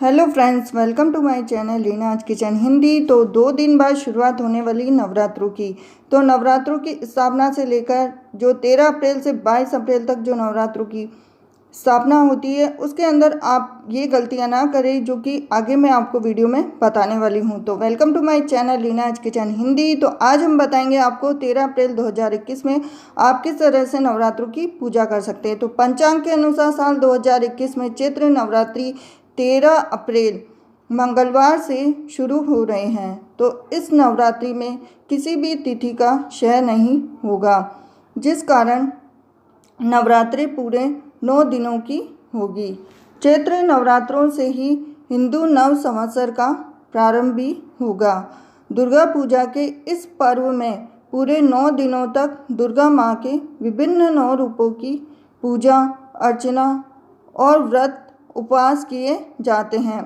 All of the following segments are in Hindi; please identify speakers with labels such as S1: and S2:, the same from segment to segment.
S1: Hello friends, welcome to my channel Reena's kitchen Hindi. तो 2 दिन बाद शुरुआत होने वाली नवरात्रों की। तो नवरात्रों की स्थापना से लेकर जो 13 अप्रैल से 22 अप्रैल तक जो नवरात्रों की स्थापना होती है, उसके अंदर आप ये गलतियां ना करें जो कि आगे मैं आपको वीडियो में बताने वाली हूं। तो welcome to my channel Reena's kitchen Hindi. तो आज हम बताएंगे आपको 13 अप्रैल 2021 में आप किस तरह से नवरात्रों की पूजा कर सकते हैं। तो पंचांग के अनुसार साल 2021 में चैत्र नवरात्रि 13 अप्रैल मंगलवार से शुरू हो रहे हैं। तो इस नवरात्रि में किसी भी तिथि का क्षय नहीं होगा, जिस कारण नवरात्रि पूरे 9 दिनों की होगी। चैत्र नवरात्रों से ही हिंदू नव संवत्सर का प्रारंभ भी होगा। दुर्गा पूजा के इस पर्व में पूरे 9 दिनों तक दुर्गा माँ के विभिन्न 9 रूपों की पूजा अर्चना और व्रत उपवास किए जाते हैं।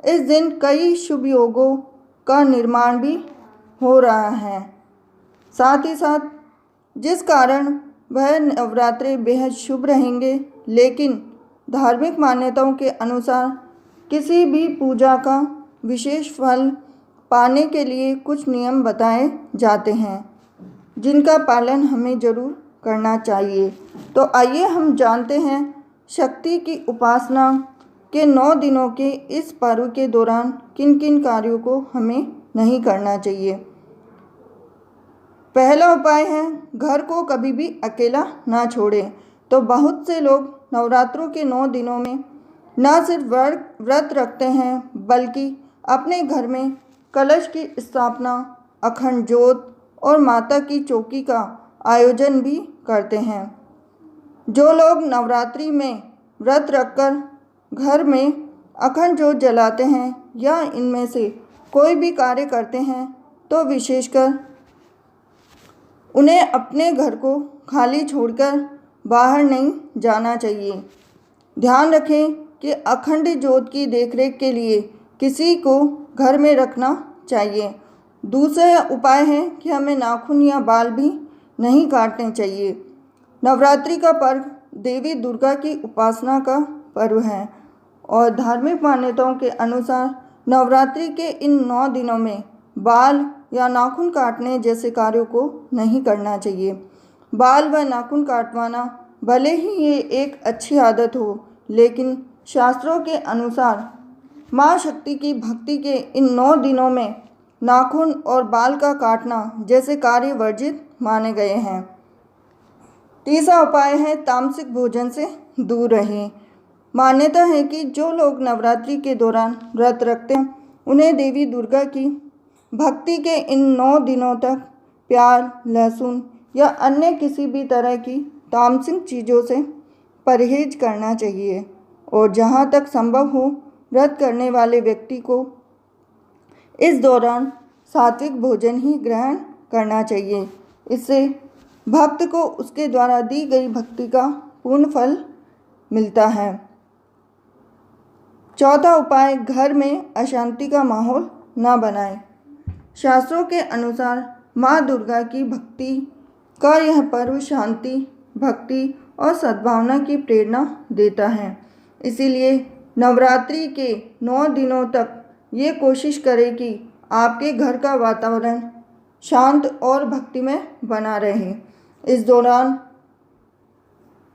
S1: इस दिन कई शुभ योगों का निर्माण भी हो रहा है, साथ ही साथ जिस कारण वह नवरात्रि बेहद शुभ रहेंगे। लेकिन धार्मिक मान्यताओं के अनुसार किसी भी पूजा का विशेष फल पाने के लिए कुछ नियम बताए जाते हैं, जिनका पालन हमें जरूर करना चाहिए। तो आइए हम जानते हैं शक्ति की उपासना के 9 दिनों के इस पर्व के दौरान किन किन कार्यों को हमें नहीं करना चाहिए। पहला उपाय है, घर को कभी भी अकेला ना छोड़ें। तो बहुत से लोग नवरात्रों के 9 दिनों में न सिर्फ व्रत रखते हैं, बल्कि अपने घर में कलश की स्थापना, अखंड ज्योत और माता की चौकी का आयोजन भी करते हैं। जो लोग नवरात्रि में व्रत रखकर घर में अखंड ज्योत जलाते हैं या इनमें से कोई भी कार्य करते हैं, तो विशेषकर उन्हें अपने घर को खाली छोड़कर बाहर नहीं जाना चाहिए। ध्यान रखें कि अखंड ज्योत की देखरेख के लिए किसी को घर में रखना चाहिए। दूसरा उपाय है कि हमें नाखून या बाल भी नहीं काटने चाहिए। नवरात्रि का पर्व देवी दुर्गा की उपासना का पर्व है और धार्मिक मान्यताओं के अनुसार नवरात्रि के इन 9 दिनों में बाल या नाखून काटने जैसे कार्यों को नहीं करना चाहिए। बाल व नाखून काटवाना भले ही ये एक अच्छी आदत हो, लेकिन शास्त्रों के अनुसार माँ शक्ति की भक्ति के इन 9 दिनों में नाखून और बाल का काटना जैसे कार्य वर्जित माने गए हैं। तीसरा उपाय है, तामसिक भोजन से दूर रहें। मान्यता है कि जो लोग नवरात्रि के दौरान व्रत रखते हैं, उन्हें देवी दुर्गा की भक्ति के इन 9 दिनों तक प्याज, लहसुन या अन्य किसी भी तरह की तामसिक चीज़ों से परहेज करना चाहिए। और जहाँ तक संभव हो, व्रत करने वाले व्यक्ति को इस दौरान सात्विक भोजन ही ग्रहण करना चाहिए। इससे भक्त को उसके द्वारा दी गई भक्ति का पूर्ण फल मिलता है। चौथा उपाय, घर में अशांति का माहौल न बनाएं। शास्त्रों के अनुसार माँ दुर्गा की भक्ति का यह पर्व शांति, भक्ति और सद्भावना की प्रेरणा देता है। इसीलिए नवरात्रि के 9 दिनों तक ये कोशिश करें कि आपके घर का वातावरण शांत और भक्तिमय बना रहे। इस दौरान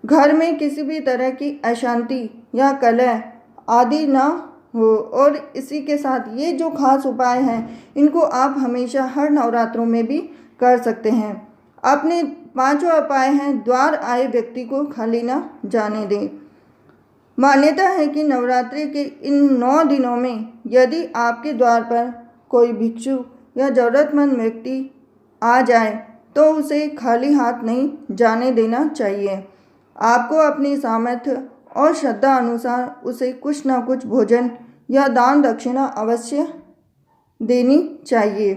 S1: घर में किसी भी तरह की अशांति या कलह आदि ना हो। और इसी के साथ ये जो खास उपाय हैं, इनको आप हमेशा हर नवरात्रों में भी कर सकते हैं। अपने 5वां उपाय है, द्वार आए व्यक्ति को खाली ना जाने दें। मान्यता है कि नवरात्रि के इन 9 दिनों में यदि आपके द्वार पर कोई भिक्षु या ज़रूरतमंद व्यक्ति आ जाए, तो उसे खाली हाथ नहीं जाने देना चाहिए। आपको अपनी सामर्थ्य और श्रद्धा अनुसार उसे कुछ न कुछ भोजन या दान दक्षिणा अवश्य देनी चाहिए।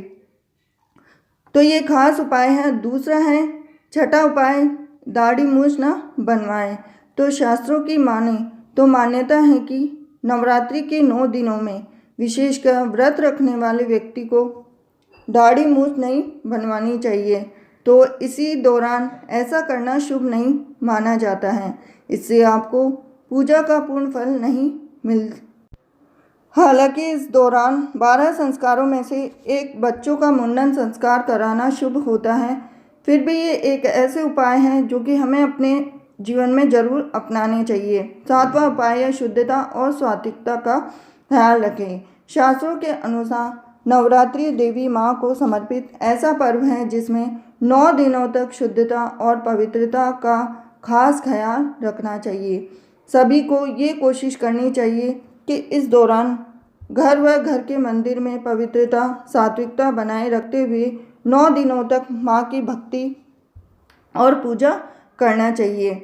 S1: तो ये खास उपाय है। दूसरा है, छठा उपाय, दाढ़ी मूछ न बनवाएं। तो शास्त्रों की माने तो मान्यता है कि नवरात्रि के 9 दिनों में विशेषकर व्रत रखने वाले व्यक्ति को दाढ़ी मूछ नहीं बनवानी चाहिए। तो इसी दौरान ऐसा करना शुभ नहीं माना जाता है। इससे आपको पूजा का पूर्ण फल नहीं हालांकि इस दौरान 12 संस्कारों में से एक बच्चों का मुंडन संस्कार कराना शुभ होता है, फिर भी ये एक ऐसे उपाय हैं जो कि हमें अपने जीवन में जरूर अपनाने चाहिए। 7वां उपाय है शुद्धता और सात्विकता का ख्याल रखें। शास्त्रों के अनुसार नवरात्रि देवी माँ को समर्पित ऐसा पर्व है जिसमें 9 दिनों तक शुद्धता और पवित्रता का खास ख्याल रखना चाहिए। सभी को ये कोशिश करनी चाहिए कि इस दौरान घर व घर के मंदिर में पवित्रता सात्विकता बनाए रखते हुए 9 दिनों तक माँ की भक्ति और पूजा करना चाहिए।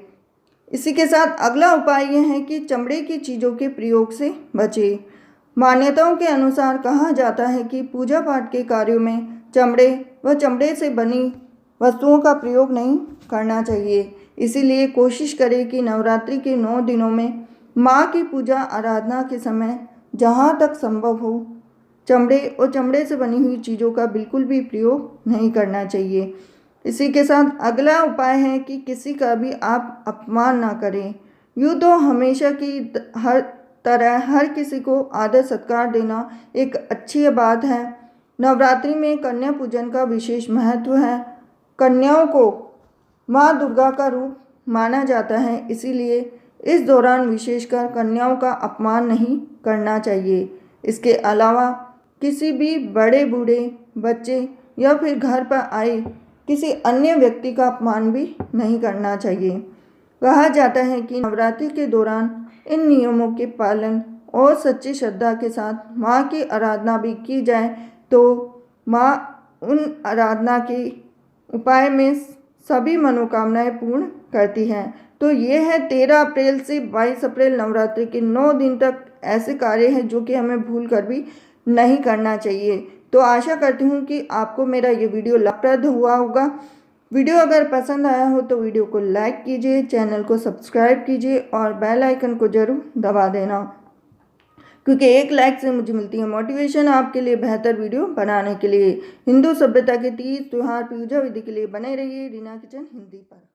S1: इसी के साथ अगला उपाय यह है कि चमड़े की चीज़ों के प्रयोग से बचें। मान्यताओं के अनुसार कहा जाता है कि पूजा पाठ के कार्यों में चमड़े व चमड़े से बनी वस्तुओं का प्रयोग नहीं करना चाहिए। इसीलिए कोशिश करें कि नवरात्रि के 9 दिनों में माँ की पूजा आराधना के समय जहाँ तक संभव हो चमड़े और चमड़े से बनी हुई चीज़ों का बिल्कुल भी प्रयोग नहीं करना चाहिए। इसी के साथ अगला उपाय है कि किसी का भी आप अपमान ना करें। यूँ तो हमेशा की हर तरह हर किसी को आदर सत्कार देना एक अच्छी बात है। नवरात्रि में कन्या पूजन का विशेष महत्व है। कन्याओं को माँ दुर्गा का रूप माना जाता है, इसीलिए इस दौरान विशेषकर कन्याओं का अपमान नहीं करना चाहिए। इसके अलावा किसी भी बड़े बूढ़े बच्चे या फिर घर पर आए किसी अन्य व्यक्ति का अपमान भी नहीं करना चाहिए। कहा जाता है कि नवरात्रि के दौरान इन नियमों के पालन और सच्ची श्रद्धा के साथ माँ की आराधना भी की जाए तो माँ उन आराधना के उपाय में सभी मनोकामनाएं पूर्ण करती हैं। तो ये है 13 अप्रैल से 22 अप्रैल नवरात्रि के 9 दिन तक ऐसे कार्य हैं जो कि हमें भूल कर भी नहीं करना चाहिए। तो आशा करती हूँ कि आपको मेरा ये वीडियो लाभप्रद हुआ होगा। वीडियो अगर पसंद आया हो तो वीडियो को लाइक कीजिए, चैनल को सब्सक्राइब कीजिए और बेल आइकन को जरूर दबा देना, क्योंकि एक लाइक से मुझे मिलती है मोटिवेशन आपके लिए बेहतर वीडियो बनाने के लिए। हिंदू सभ्यता के तीज त्योहार पूजा विधि के लिए बने रहिए रीना किचन हिंदी पर।